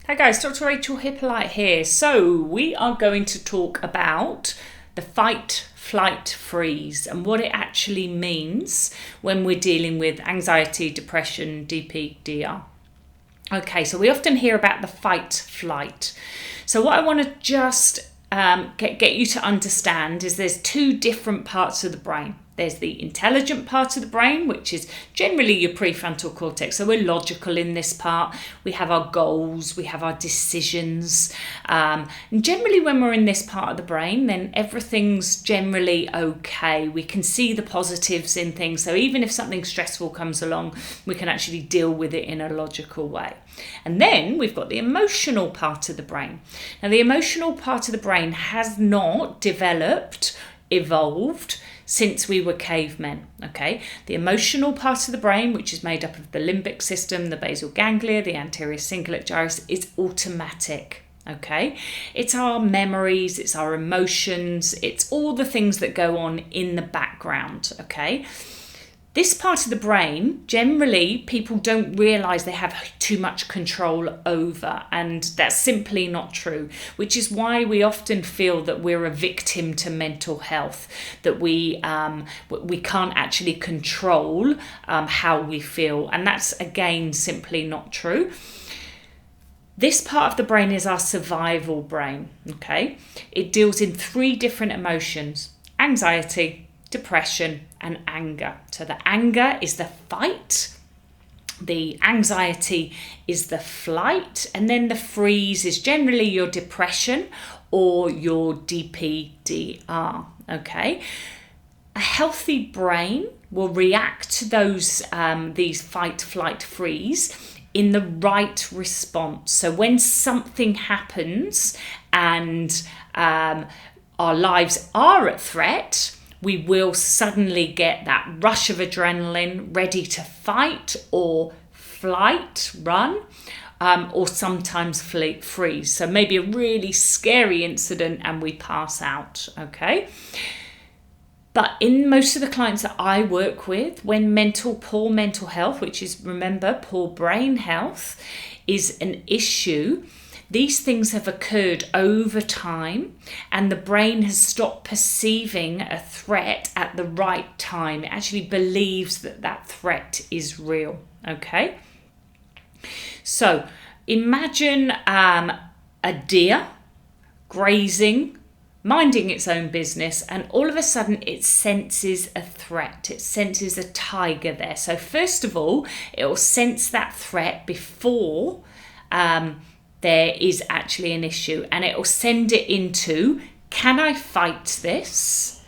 Hi guys, Dr. Rachel Hippolyte here. So we are going to talk about the fight, flight, freeze and what it actually means when we're dealing with anxiety, depression, DPDR. Okay, so we often hear about the fight, flight. So what I want to just get you to understand is there's two different parts of the brain. There's the intelligent part of the brain, which is generally your prefrontal cortex. So we're logical in this part. We have our goals, we have our decisions. And generally when we're in this part of the brain, then everything's generally okay. We can see the positives in things. So even if something stressful comes along, we can actually deal with it in a logical way. And then we've got the emotional part of the brain. Now the emotional part of the brain has not evolved since we were cavemen, okay? The emotional part of the brain, which is made up of the limbic system, the basal ganglia, the anterior cingulate gyrus, is automatic, okay? It's our memories, it's our emotions, it's all the things that go on in the background, okay? This part of the brain, generally, people don't realise they have too much control over, and that's simply not true, which is why we often feel that we're a victim to mental health, that we can't actually control how we feel, and that's, again, simply not true. This part of the brain is our survival brain, okay? It deals in three different emotions: anxiety, depression and anger. So the anger is the fight, the anxiety is the flight, and then the freeze is generally your depression or your DPDR, okay? A healthy brain will react to these fight, flight, freeze in the right response. So when something happens and our lives are at threat, we will suddenly get that rush of adrenaline, ready to fight or flight, run, or sometimes freeze. So maybe a really scary incident and we pass out, okay? But in most of the clients that I work with, when poor mental health, which is, remember, poor brain health, is an issue, these things have occurred over time and the brain has stopped perceiving a threat at the right time. It actually believes that that threat is real, okay? So imagine a deer grazing, minding its own business, and all of a sudden it senses a threat. It senses a tiger there. So first of all, it will sense that threat before there is actually an issue, and it will send it into, can I fight this?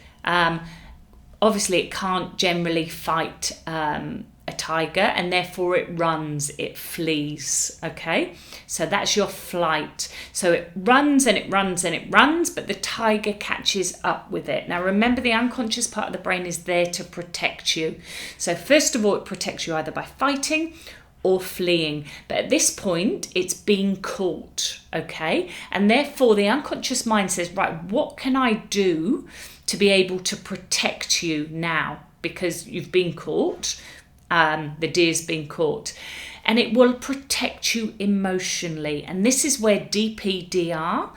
Obviously it can't generally fight a tiger, and therefore it runs, it flees, okay? So that's your flight. So it runs and it runs and it runs, but the tiger catches up with it. Now remember, the unconscious part of the brain is there to protect you. So first of all, it protects you either by fighting or fleeing, but at this point it's being caught, okay? And therefore the unconscious mind says, right, what can I do to be able to protect you now, because you've been caught, the deer's been caught, and it will protect you emotionally. And this is where DPDR,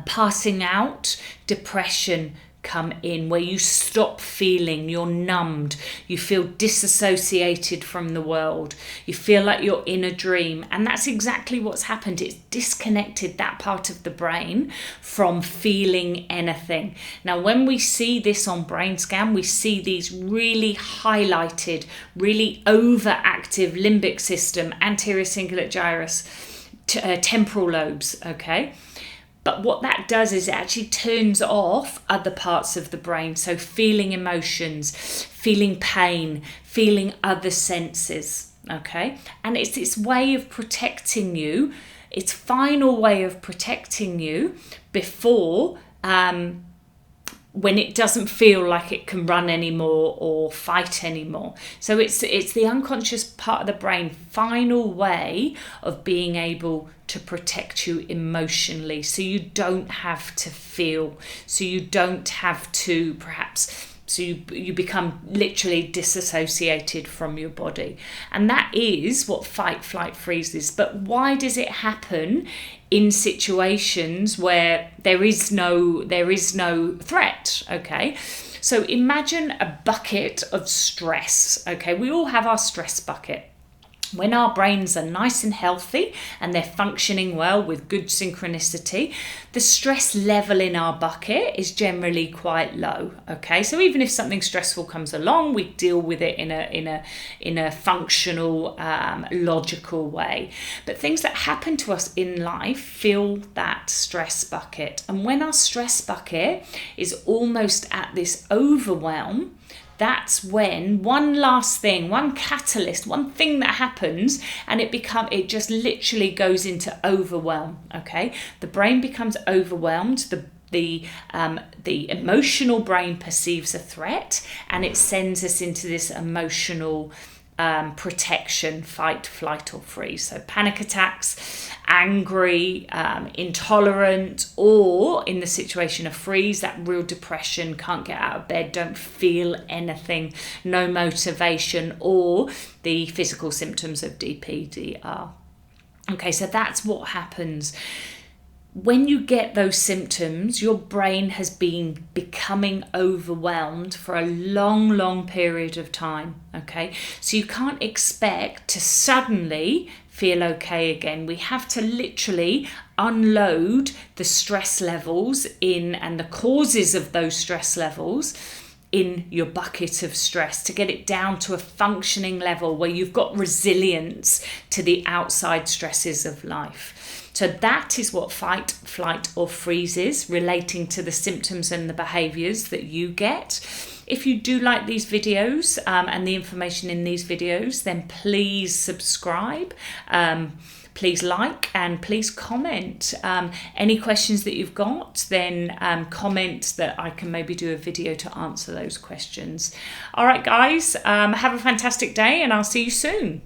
passing out, depression come in, where you stop feeling, you're numbed, you feel disassociated from the world, you feel like you're in a dream. And that's exactly what's happened. It's disconnected that part of the brain from feeling anything. Now when we see this on brain scan, we see these really highlighted, really overactive limbic system, anterior cingulate gyrus, temporal lobes, okay? But what that does is it actually turns off other parts of the brain. So feeling emotions, feeling pain, feeling other senses, okay? And it's its way of protecting you, its final way of protecting you before, when it doesn't feel like it can run anymore or fight anymore. So it's the unconscious part of the brain final way of being able to protect you emotionally, so you don't have to feel, so you don't have to perhaps So you become literally disassociated from your body. And that is what fight, flight, freeze is. But why does it happen in situations where there is no threat? Okay. So imagine a bucket of stress. Okay. We all have our stress bucket. When our brains are nice and healthy and they're functioning well with good synchronicity, the stress level in our bucket is generally quite low. Okay, so even if something stressful comes along, we deal with it in a functional, logical way. But things that happen to us in life fill that stress bucket, and when our stress bucket is almost at this overwhelm, that's when one last thing, one catalyst, one thing that happens, and it just literally goes into overwhelm. Okay, the brain becomes overwhelmed. The emotional brain perceives a threat, and it sends us into this emotional protection, fight, flight, or freeze. So panic attacks, angry, intolerant, or in the situation of freeze, that real depression, can't get out of bed, don't feel anything, no motivation, or the physical symptoms of DPDR. Okay, so that's what happens. When you get those symptoms, your brain has been becoming overwhelmed for a long, long period of time, okay? So you can't expect to suddenly feel okay again. We have to literally unload the stress levels and the causes of those stress levels in your bucket of stress to get it down to a functioning level where you've got resilience to the outside stresses of life. So that is what fight, flight, or freeze is, relating to the symptoms and the behaviours that you get. If you do like these videos and the information in these videos, then please subscribe. Please like and please comment. Any questions that you've got, then comment that I can maybe do a video to answer those questions. All right, guys, have a fantastic day, and I'll see you soon.